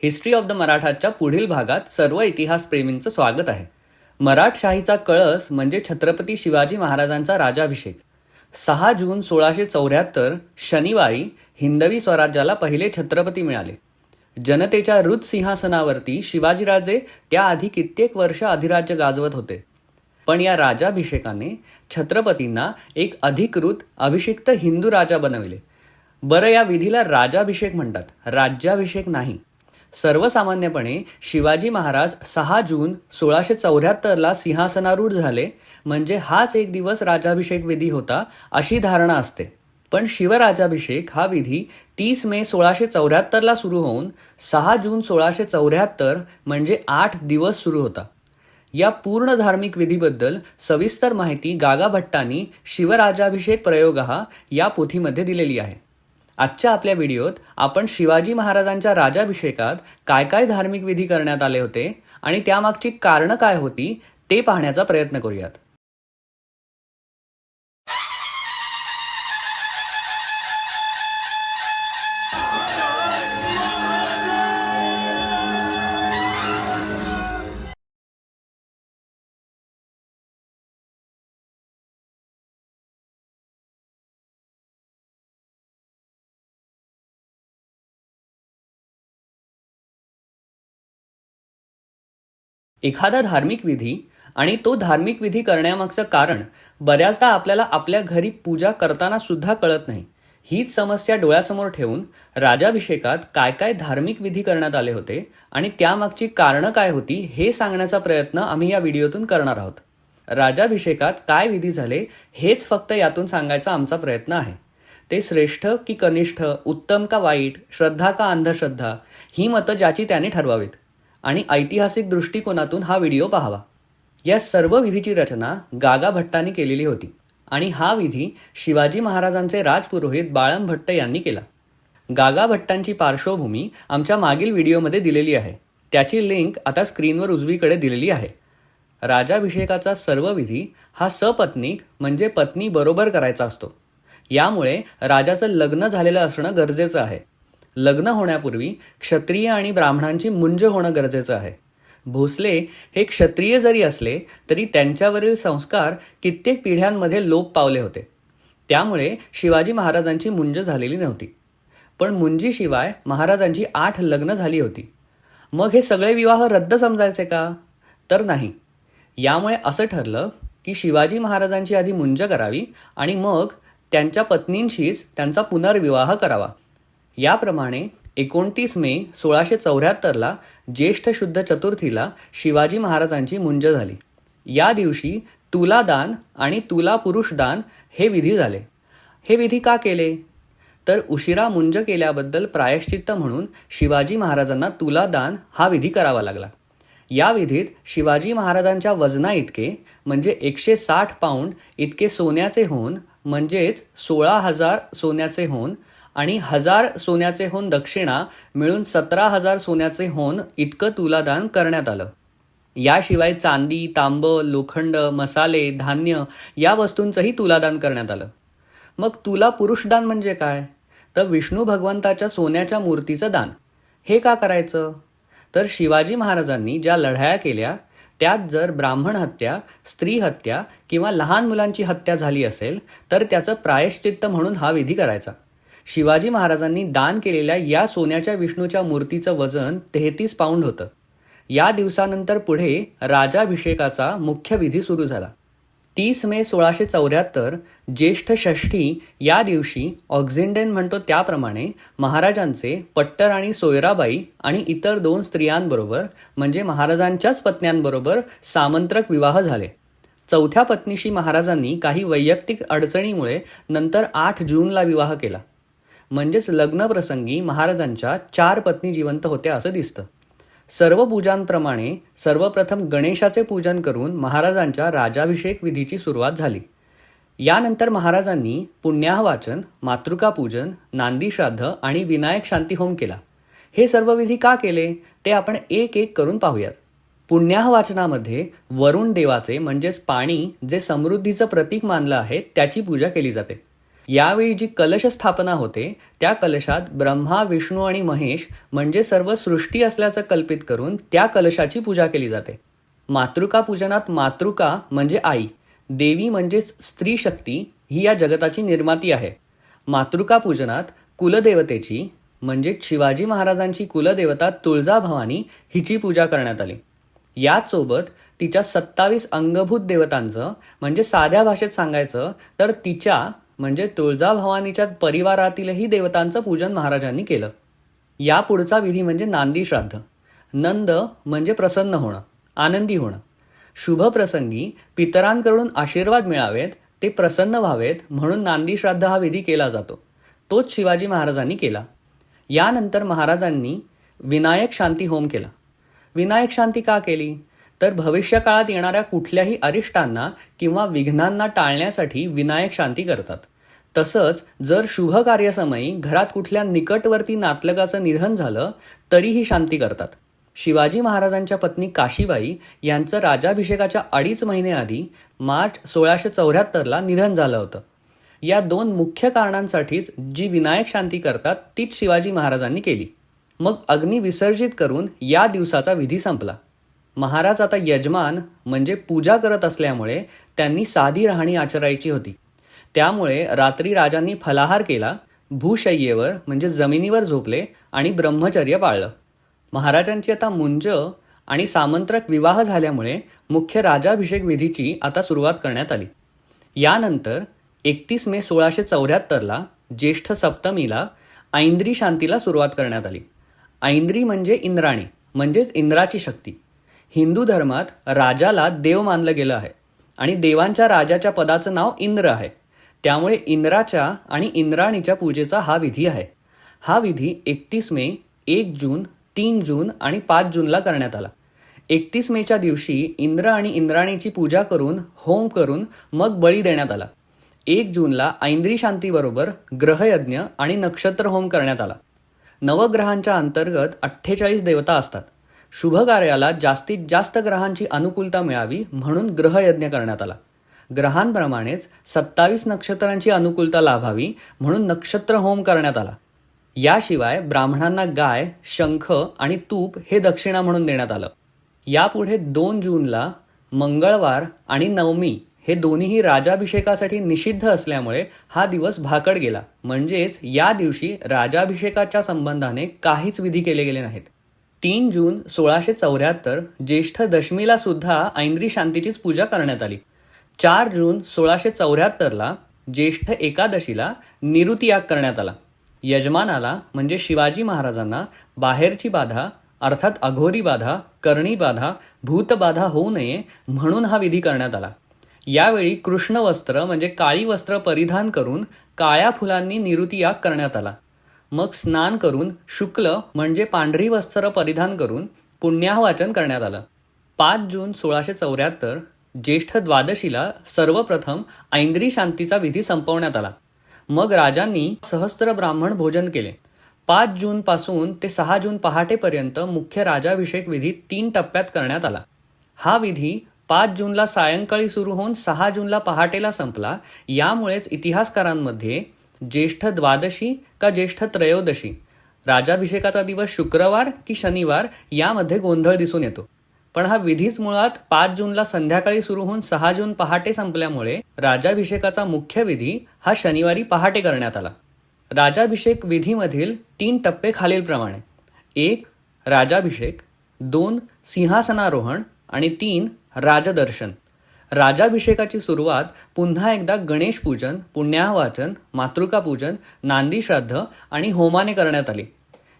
History of the मराठाच्या पुढील भागात सर्व इतिहासप्रेमींचं स्वागत आहे. मराठशाहीचा कळस म्हणजे छत्रपती शिवाजी महाराजांचा राजाभिषेक. 6 जून 1674 शनिवारी हिंदवी स्वराज्याला पहिले छत्रपती मिळाले. जनतेच्या हृत सिंहासनावरती शिवाजीराजे त्याआधी कित्येक वर्ष अधिराज्य गाजवत होते. पण या राजाभिषेकाने छत्रपतींना एक अधिकृत अभिषिक्त हिंदू राजा बनविले. बरं, या विधीला राजाभिषेक म्हणतात, राज्याभिषेक नाही. सर्वसामान्यपणे शिवाजी महाराज 6 जून 1674ला सिंहासनारूढ झाले म्हणजे हाच एक दिवस राजाभिषेक विधी होता अशी धारणा असते. पण शिवराजाभिषेक हा विधी 30 मे 1674ला सुरू होऊन 6 जून 1674 म्हणजे 8 दिवस सुरू होता. या पूर्ण धार्मिक विधीबद्दल सविस्तर माहिती गागा भट्टांनी शिवराजाभिषेक प्रयोगः या पोथीमध्ये दिलेली आहे. आजच्या आपल्या व्हिडिओत आपण शिवाजी महाराजांच्या राजाभिषेकात काय काय धार्मिक विधी करण्यात आले होते आणि त्यामागची कारणं काय होती ते पाहण्याचा प्रयत्न करूयात. एखादा धार्मिक विधी आणि तो धार्मिक विधी करण्यामागचं कारण बऱ्याचदा आपल्याला आपल्या घरी पूजा करताना सुद्धा कळत नाही. हीच समस्या डोळ्यासमोर ठेवून राजाभिषेकात काय काय धार्मिक विधी करण्यात आले होते आणि त्यामागची कारणं काय होती हे सांगण्याचा प्रयत्न आम्ही या व्हिडिओतून करणार आहोत. राजाभिषेकात काय विधी झाले हेच फक्त यातून सांगायचा आमचा प्रयत्न आहे. ते श्रेष्ठ की कनिष्ठ, उत्तम का वाईट, श्रद्धा का अंधश्रद्धा, ही मतं ज्याची त्याने ठरवावीत आणि ऐतिहासिक दृष्टिकोनातून हा व्हिडिओ पाहावा. या सर्व विधीची रचना गागा भट्टांनी केलेली होती आणि हा विधी शिवाजी महाराजांचे राजपुरोहित बाळम भट्ट यांनी केला. गागा भट्टांची पार्श्वभूमी आमच्या मागील व्हिडिओमध्ये दिलेली आहे. त्याची लिंक आता स्क्रीनवर उजवीकडे दिलेली आहे. राजाभिषेकाचा सर्व विधी हा सपत्नीक म्हणजे पत्नी बरोबर करायचा असतो. यामुळे राजाचं लग्न झालेलं असणं गरजेचं आहे. लग्न होण्यापूर्वी क्षत्रिय आणि ब्राह्मणांची मुंज होणं गरजेचं आहे. भोसले हे क्षत्रिय जरी असले तरी त्यांच्यावरील संस्कार कित्येक पिढ्यांमध्ये लोप पावले होते. त्यामुळे शिवाजी महाराजांची मुंज झालेली नव्हती. पण मुंजीशिवाय महाराजांची 8 लग्न झाली होती. मग हे सगळे विवाह रद्द समजायचे का? तर नाही. यामुळे असं ठरलं की शिवाजी महाराजांची आधी मुंज करावी आणि मग त्यांच्या पत्नींशीच त्यांचा पुनर्विवाह करावा. याप्रमाणे 29 मे 1674ला ज्येष्ठ शुद्ध चतुर्थीला शिवाजी महाराजांची मुंज झाली. या दिवशी तुलादान आणि तुला पुरुषदान हे विधी झाले. हे विधी का केले? तर उशिरा मुंज केल्याबद्दल प्रायश्चित्त म्हणून शिवाजी महाराजांना तुलादान हा विधी करावा लागला. या विधीत शिवाजी महाराजांच्या वजना इतके म्हणजे 160 पाऊंड इतके सोन्याचे होन म्हणजेच 16,000 सोन्याचे होन आणि 1,000 सोन्याचे होन दक्षिणा मिळून 17,000 सोन्याचे होन इतकं तुलादान करण्यात आलं. याशिवाय चांदी, तांबं, लोखंड, मसाले, धान्य या वस्तूंचंही तुलादान करण्यात आलं. मग तुला पुरुषदान म्हणजे काय? तर विष्णू भगवंताच्या सोन्याच्या मूर्तीचं दान. हे का करायचं? तर शिवाजी महाराजांनी ज्या लढाया केल्या त्यात जर ब्राह्मण हत्या, स्त्री हत्या किंवा लहान मुलांची हत्या झाली असेल तर त्याचं प्रायश्चित्त म्हणून हा विधी करायचा. शिवाजी महाराजांनी दान केलेल्या या सोन्याच्या विष्णूच्या मूर्तीचं वजन 33 पाऊंड होतं. या दिवसानंतर पुढे राजाभिषेकाचा मुख्य विधी सुरू झाला. 30 मे 1674 ज्येष्ठ षष्ठी या दिवशी ऑक्झिंडेन म्हणतो त्याप्रमाणे महाराजांचे पट्टर आणि सोयराबाई आणि इतर 2 स्त्रियांबरोबर म्हणजे महाराजांच्याच पत्न्यांबरोबर सामंत्रक विवाह झाले. चौथ्या पत्नीशी महाराजांनी काही वैयक्तिक अडचणीमुळे नंतर 8 जूनला विवाह केला. म्हणजेच लग्नप्रसंगी महाराजांच्या 4 पत्नी जिवंत होत्या असं दिसतं. सर्व पूजांप्रमाणे सर्वप्रथम गणेशाचे पूजन करून महाराजांच्या राजाभिषेक विधीची सुरुवात झाली. यानंतर महाराजांनी पुण्याहवाचन, मातृकापूजन, नांदीश्राद्ध आणि विनायक शांती होम केला. हे सर्व विधी का केले ते आपण एक एक करून पाहूयात. पुण्याहवाचनामध्ये वरुण देवाचे म्हणजेच पाणी जे समृद्धीचं प्रतीक मानलं आहे त्याची पूजा केली जाते. यावेळी जी कलश स्थापना होते त्या कलशात ब्रह्मा, विष्णू आणि महेश म्हणजे सर्व सृष्टी असल्याचं कल्पित करून त्या कलशाची पूजा केली जाते. मातृका पूजनात मातृका म्हणजे आई, देवी म्हणजेच स्त्री शक्ती ही या जगताची निर्माती आहे. मातृका पूजनात कुलदेवतेची म्हणजेच शिवाजी महाराजांची कुलदेवता तुळजाभवानी हिची पूजा करण्यात आली. याचसोबत तिच्या 27 अंगभूत देवतांचं म्हणजे साध्या भाषेत सांगायचं तर तिच्या म्हणजे तुळजाभवानीच्या परिवारातीलही देवतांचं पूजन महाराजांनी केलं. या पुढचा विधी म्हणजे नांदी श्राद्ध. नंद म्हणजे प्रसन्न होणं, आनंदी होणं. शुभ प्रसंगी पितरांकडून आशीर्वाद मिळावेत, ते प्रसन्न व्हावेत म्हणून नांदी श्राद्ध हा विधी केला जातो. तोच शिवाजी महाराजांनी केला. यानंतर महाराजांनी विनायक शांती होम केला. विनायक शांती का केली? तर भविष्यकाळात येणाऱ्या कुठल्याही अरिष्टांना किंवा विघ्नांना टाळण्यासाठी विनायक शांती करतात. तसंच जर शुभ कार्यसमयी घरात कुठल्या निकटवर्ती नातलगाचं निधन झालं तरीही शांती करतात. शिवाजी महाराजांच्या पत्नी काशीबाई यांचं राज्याभिषेकाच्या 2.5 महिने आधी मार्च 1674ला निधन झालं होतं. या 2 मुख्य कारणांसाठीच जी विनायक शांती करतात तीच शिवाजी महाराजांनी केली. मग अग्नी विसर्जित करून या दिवसाचा विधी संपला. महाराज आता यजमान म्हणजे पूजा करत असल्यामुळे त्यांनी साधी राहणी आचरायची होती. त्यामुळे रात्री राजांनी फलाहार केला, भूशय्येवर म्हणजे जमिनीवर झोपले आणि ब्रह्मचर्य पाळलं. महाराजांची आता मुंज आणि सामंत्रक विवाह झाल्यामुळे मुख्य राजाभिषेक विधीची आता सुरुवात करण्यात आली. यानंतर 31 मे 1674ला ज्येष्ठ सप्तमीला ऐंद्री शांतीला सुरुवात करण्यात आली. ऐंद्री म्हणजे इंद्राणी म्हणजेच इंद्राची शक्ती. हिंदू धर्मात राजाला देव मानलं गेलं आहे आणि देवांच्या राजाच्या पदाचं नाव इंद्र आहे. त्यामुळे इंद्राच्या आणि इंद्राणीच्या पूजेचा हा विधी आहे. हा विधी 31 मे, 1 जून, 3 जून आणि 5 जूनला करण्यात आला. 31 मेच्या दिवशी इंद्र आणि इंद्राणीची पूजा करून होम करून मग बळी देण्यात आला. 1 जूनला ऐंद्री शांतीबरोबर ग्रहयज्ञ आणि नक्षत्र होम करण्यात आला. नवग्रहांच्या अंतर्गत 48 देवता असतात. शुभ कार्याला जास्तीत जास्त ग्रहांची अनुकूलता मिळावी म्हणून ग्रहयज्ञ करण्यात आला. ग्रहांप्रमाणेच 27 नक्षत्रांची अनुकूलता लाभावी म्हणून नक्षत्र होम करण्यात आला. याशिवाय ब्राह्मणांना गाय, शंख आणि तूप हे दक्षिणा म्हणून देण्यात आलं. यापुढे 2 जूनला मंगळवार आणि नवमी हे दोन्हीही राजाभिषेकासाठी निषिद्ध असल्यामुळे हा दिवस भाकड गेला. म्हणजेच या दिवशी राजाभिषेकाच्या संबंधाने काहीच विधी केले गेले नाहीत. 3 जून 1674 ज्येष्ठ दशमीला सुद्धा ऐंद्री शांतीचीच पूजा करण्यात आली. 4 जून 1674ला ज्येष्ठ एकादशीला निऋतियाग करण्यात आला. यजमानाला म्हणजे शिवाजी महाराजांना बाहेरची बाधा अर्थात अघोरी बाधा, करणी बाधा, भूतबाधा होऊ नये म्हणून हा विधी करण्यात आला. यावेळी कृष्ण वस्त्र म्हणजे काळी वस्त्र परिधान करून काळ्या फुलांनी निऋतियाग करण्यात आला. मग स्नान करून शुक्ल म्हणजे पांढरी वस्त्र परिधान करून पुण्याहवाचन करण्यात आलं. 5 जून 1674 ज्येष्ठ द्वादशीला सर्वप्रथम ऐंद्री शांतीचा विधी संपवण्यात आला. मग राजांनी सहस्त्र ब्राह्मण भोजन केले. 5 जूनपासून ते 6 जून पहाटेपर्यंत मुख्य राजाभिषेक विधी 3 टप्प्यात करण्यात आला. हा विधी 5 जूनला सायंकाळी सुरू होऊन 6 जूनला पहाटेला संपला. यामुळेच इतिहासकारांमध्ये ज्येष्ठ द्वादशी का ज्येष्ठ त्रयोदशी, राजाभिषेकाचा दिवस शुक्रवार की शनिवार यामध्ये गोंधळ दिसून येतो. पण हा विधीच मुळात 5 जूनला संध्याकाळी सुरू होऊन 6 जून पहाटे संपल्यामुळे राजाभिषेकाचा मुख्य विधी हा शनिवारी पहाटे करण्यात आला. राजाभिषेक विधीमधील 3 टप्पे खालीलप्रमाणे: 1 राजाभिषेक, 2 सिंहासनारोहण आणि 3 राजदर्शन. राजाभिषेकाची सुरुवात पुन्हा एकदा गणेश पूजन, पुण्याहवाचन, मातृका पूजन, नांदी श्राद्ध आणि होमाने करण्यात आली.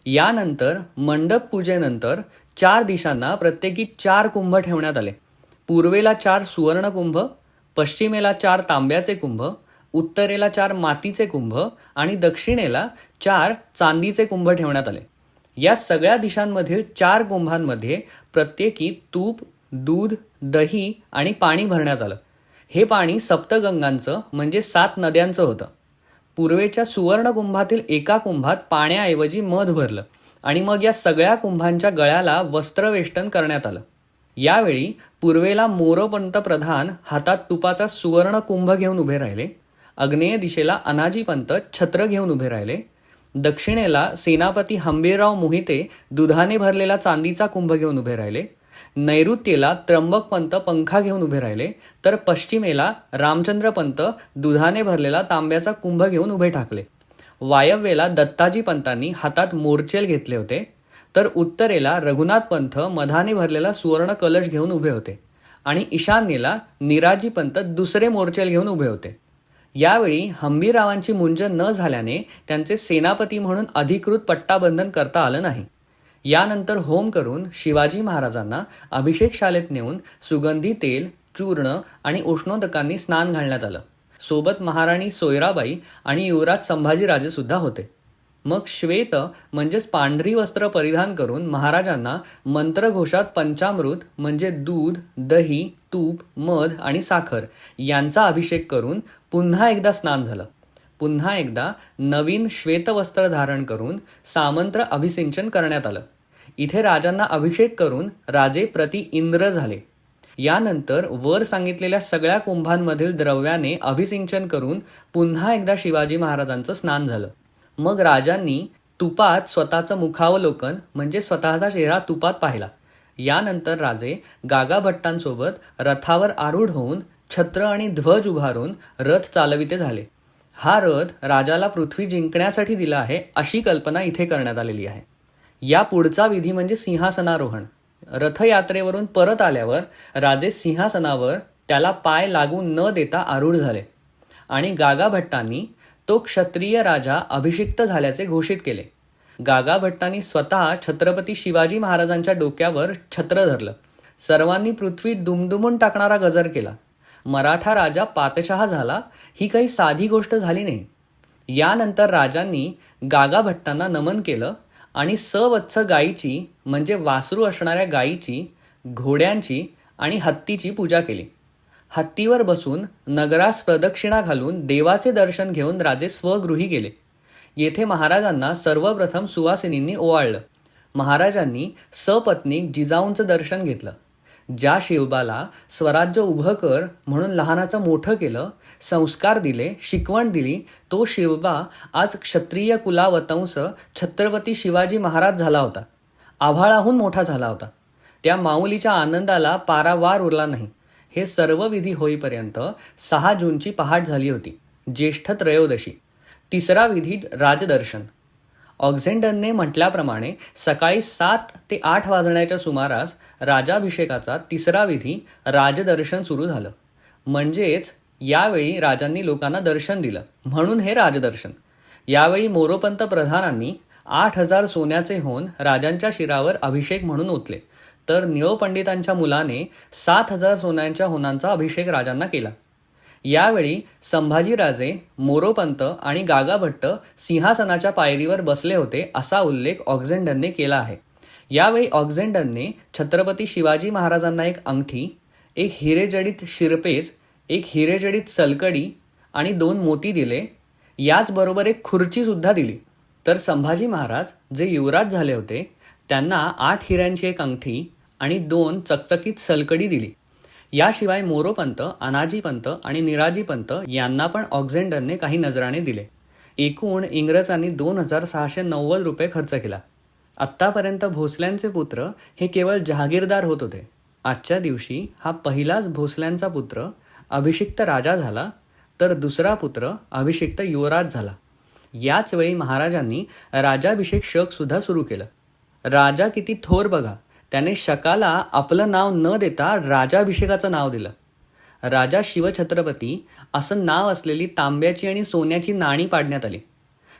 यानंतर मंडप पूजेनंतर 4 दिशांना प्रत्येकी 4 कुंभ ठेवण्यात आले. पूर्वेला 4 सुवर्ण कुंभ, पश्चिमेला 4 तांब्याचे कुंभ, उत्तरेला 4 मातीचे कुंभ आणि दक्षिणेला 4 चांदीचे कुंभ ठेवण्यात आले. या सगळ्या दिशांमधील 4 कुंभांमध्ये प्रत्येकी तूप, दूध, दही आणि पाणी भरण्यात आलं. हे पाणी सप्तगंगांचं म्हणजे 7 नद्यांचं होतं. पूर्वेच्या सुवर्ण कुंभातील एका कुंभात पाण्याऐवजी मध भरलं आणि मग या सगळ्या कुंभांच्या गळ्याला वस्त्रवेष्टन करण्यात आलं. यावेळी पूर्वेला मोरोपंत प्रधान हातात तुपाचा सुवर्ण कुंभ घेऊन उभे राहिले आग्नेय दिशेला अनाजीपंत छत्र घेऊन उभे राहिले. दक्षिणेला सेनापती हंबीरराव मोहिते दुधाने भरलेला चांदीचा कुंभ घेऊन उभे राहिले. नैऋत्येला त्र्यंबकपंत पंखा घेऊन उभे राहिले, तर पश्चिमेला रामचंद्रपंत दुधाने भरलेला तांब्याचा कुंभ घेऊन उभे ठाकले. वायव्येला दत्ताजी पंतांनी हातात मोर्चेल घेतले होते, तर उत्तरेला रघुनाथ पंत मधाने भरलेला सुवर्ण कलश घेऊन उभे होते आणि ईशान्येला निराजी पंत दुसरे मोर्चेल घेऊन उभे होते. यावेळी हंबीररावांची मुंज न झाल्याने त्यांचे सेनापती म्हणून अधिकृत पट्टाबंधन करता आलं नाही. यानंतर होम करून शिवाजी महाराजांना अभिषेकशाळेत नेऊन सुगंधी तेल, चूर्ण आणि उष्णोदकांनी स्नान घालण्यात आलं. सोबत महाराणी सोयराबाई आणि युवराज संभाजीराजे सुद्धा होते. मग श्वेत म्हणजेच पांढरी वस्त्र परिधान करून महाराजांना मंत्रघोषात पंचामृत म्हणजे दूध, दही, तूप, मध आणि साखर यांचा अभिषेक करून पुन्हा एकदा स्नान झालं. पुन्हा एकदा नवीन श्वेतवस्त्र धारण करून सामंत्र अभिषिंचन करण्यात आलं. इथे राजांना अभिषेक करून राजे प्रति इंद्र झाले. यानंतर वर सांगितलेल्या सगळ्या कुंभांमधील द्रव्याने अभिषिंचन करून पुन्हा एकदा शिवाजी महाराजांचं स्नान झालं. मग राजांनी तुपात स्वतःचं मुखावलोकन म्हणजे स्वतःचा चेहरा तुपात पाहिला. यानंतर राजे गागाभट्टांसोबत रथावर आरूढ होऊन छत्र आणि ध्वज उभारून रथ चालविते झाले. हा रथ राजाला पृथ्वी जिंकण्यासाठी दिला आहे अशी कल्पना इथे करण्यात आलेली आहे. या पुढचा विधी म्हणजे सिंहासनारोहण. रथयात्रेवरून परत आल्यावर राजे सिंहासनावर त्याला पाय लागू न देता आरूढ झाले आणि गागाभट्टांनी तो क्षत्रिय राजा अभिषिक्त झाल्याचे घोषित केले. गागाभट्टांनी स्वतः छत्रपती शिवाजी महाराजांच्या डोक्यावर छत्र धरलं. सर्वांनी पृथ्वी दुमदुमून टाकणारा गजर केला. मराठा राजा पातशहा झाला ही काही साधी गोष्ट झाली नाही. यानंतर राजांनी गागाभट्टांना नमन केलं आणि सवत्स गायीची म्हणजे वासरू असणाऱ्या गायीची, घोड्यांची आणि हत्तीची पूजा केली. हत्तीवर बसून नगरास प्रदक्षिणा घालून देवाचे दर्शन घेऊन राजे स्वगृही गेले. येथे महाराजांना सर्वप्रथम सुवासिनींनी ओवाळलं. महाराजांनी सपत्नीक जिजाऊंचं दर्शन घेतलं. ज्या शिवबाला स्वराज्य उभं कर म्हणून लहानाचं मोठं केलं, संस्कार दिले, शिकवण दिली, तो शिवबा आज क्षत्रिय कुलावतंस छत्रपती शिवाजी महाराज झाला होता. आभाळाहून मोठा झाला होता. त्या माऊलीच्या आनंदाला पारावार उरला नाही. हे सर्व विधी होईपर्यंत 6 जूनची पहाट झाली होती, ज्येष्ठ त्रयोदशी. तिसरा विधी राजदर्शन. ऑक्झेंडनने म्हटल्याप्रमाणे सकाळी 7 ते 8 वाजण्याच्या सुमारास राजाभिषेकाचा तिसरा विधी राजदर्शन सुरू झालं. म्हणजेच यावेळी राजांनी लोकांना दर्शन दिलं म्हणून हे राजदर्शन. यावेळी मोरोपंत प्रधानांनी 8,000 सोन्याचे होन राजांच्या शिरावर अभिषेक म्हणून ओतले, तर निळोपंडितांच्या मुलाने 7,000 सोन्यांच्या होनांचा अभिषेक राजांना केला. यावेळी संभाजीराजे, मोरोपंत आणि गागाभट्ट सिंहासनाच्या पायरीवर बसले होते असा उल्लेख ऑक्झेंडनने केला आहे. यावेळी ऑक्झेंडनने छत्रपती शिवाजी महाराजांना एक अंगठी, एक हिरेजडित शिरपेच, एक हिरेजडित सलकडी आणि 2 मोती दिले. याचबरोबर एक खुर्चीसुद्धा दिली. तर संभाजी महाराज जे युवराज झाले होते त्यांना 8 हिऱ्यांची एक अंगठी आणि 2 चकचकीत सलकडी दिली. याशिवाय मोरोपंत, अनाजीपंत आणि निराजीपंत यांना पण ऑक्झेंडनने काही नजराणे दिले. एकूण इंग्रजांनी 2,690 रुपये खर्च केला. आत्तापर्यंत भोसल्यांचे पुत्र हे केवळ जहागीरदार होत होते. आजच्या दिवशी हा पहिलाच भोसल्यांचा पुत्र अभिषिक्त राजा झाला, तर दुसरा पुत्र अभिषिक्त युवराज झाला. याच वेळी महाराजांनी राजाभिषेक शक सुद्धा सुरू केलं. राजा किती थोर बघा, त्याने शकाला आपलं नाव न देता राजाभिषेकाचं नाव दिलं. राजा शिवछत्रपती असं नाव असलेली तांब्याची आणि सोन्याची नाणी पाडण्यात आली.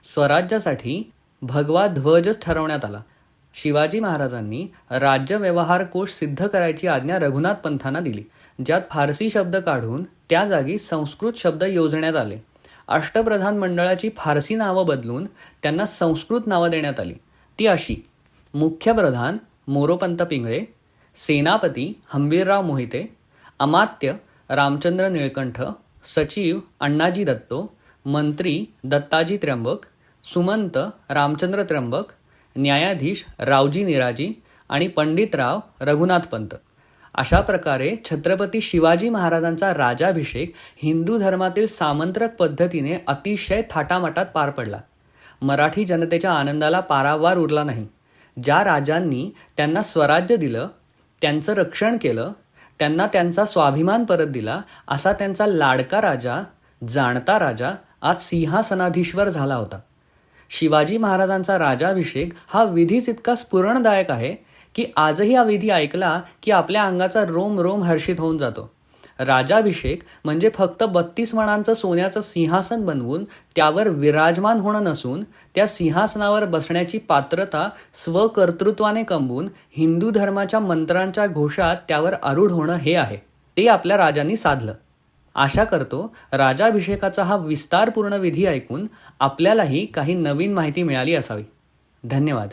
स्वराज्यासाठी भगवा ध्वजच ठरवण्यात आला. शिवाजी महाराजांनी राज्य व्यवहार कोश सिद्ध करायची आज्ञा रघुनाथ पंथांना दिली, ज्यात फारसी शब्द काढून त्या जागी संस्कृत शब्द योजण्यात आले. अष्टप्रधान मंडळाची फारसी नावं बदलून त्यांना संस्कृत नावं देण्यात आली. ती अशी: मुख्य प्रधान मोरोपंत पिंगळे, सेनापती हंबीरराव मोहिते, अमात्य रामचंद्र निळकंठ, सचिव अण्णाजी दत्तो, मंत्री दत्ताजी त्र्यंबक, सुमंत रामचंद्र त्र्यंबक, न्यायाधीश रावजी निराजी आणि पंडितराव रघुनाथ पंत. अशा प्रकारे छत्रपती शिवाजी महाराजांचा राजाभिषेक हिंदू धर्मातील सामंत्रक पद्धतीने अतिशय थाटामाटात पार पडला. मराठी जनतेच्या आनंदाला पारावार उरला नाही. ज्या राजांनी त्यांना स्वराज्य दिलं, त्यांचं रक्षण केलं, त्यांना त्यांचा स्वाभिमान परत दिला, असा त्यांचा लाडका राजा, जाणता राजा आज सिंहासनाधीश्वर झाला होता. शिवाजी महाराजांचा राजाभिषेक हा विधीच इतका स्फुरणदायक आहे की आजही हा विधी ऐकला की आपल्या अंगाचा रोम रोम हर्षित होऊन जातो. राजाभिषेक म्हणजे फक्त 32 मणांचं सोन्याचं सिंहासन बनवून त्यावर विराजमान होणं नसून त्या सिंहासनावर बसण्याची पात्रता स्वकर्तृत्वाने कमवून हिंदू धर्माच्या मंत्रांच्या घोषात त्यावर आरूढ होणं हे आहे. ते आपल्या राजांनी साधलं. आशा करतो राजाभिषेकाचा हा विस्तारपूर्ण विधी ऐकून आपल्यालाही काही नवीन माहिती मिळाली असावी. धन्यवाद.